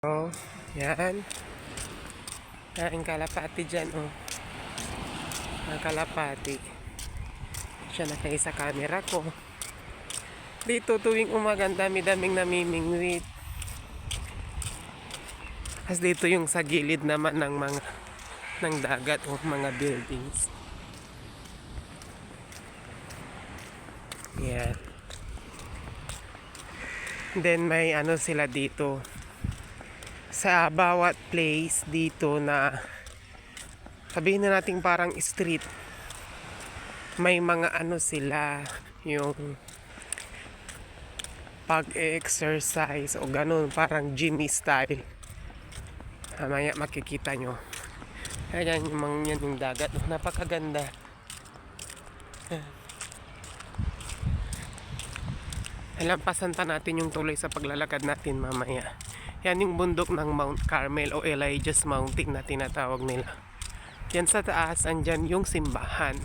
Oh, yan. Ang kalapati dyan, oh. Ang kalapati. Siya na kayo sa camera ko. Dito tuwing umaga, dami-daming namimingwit. As dito yung sa gilid naman ng dagat o mga buildings. Yan. Then may ano sila dito. Sa bawat place dito na sabihin na natin parang street, may mga ano sila, yung pag-exercise o ganun, parang gym style. Mamaya makikita nyo. Ayan yung dagat, napakaganda. Lampasan pa natin yung tuloy sa paglalakad natin mamaya. Yan yung bundok ng Mount Carmel o Elijah's Mountain na tinatawag nila. Yan sa taas, andyan yung simbahan.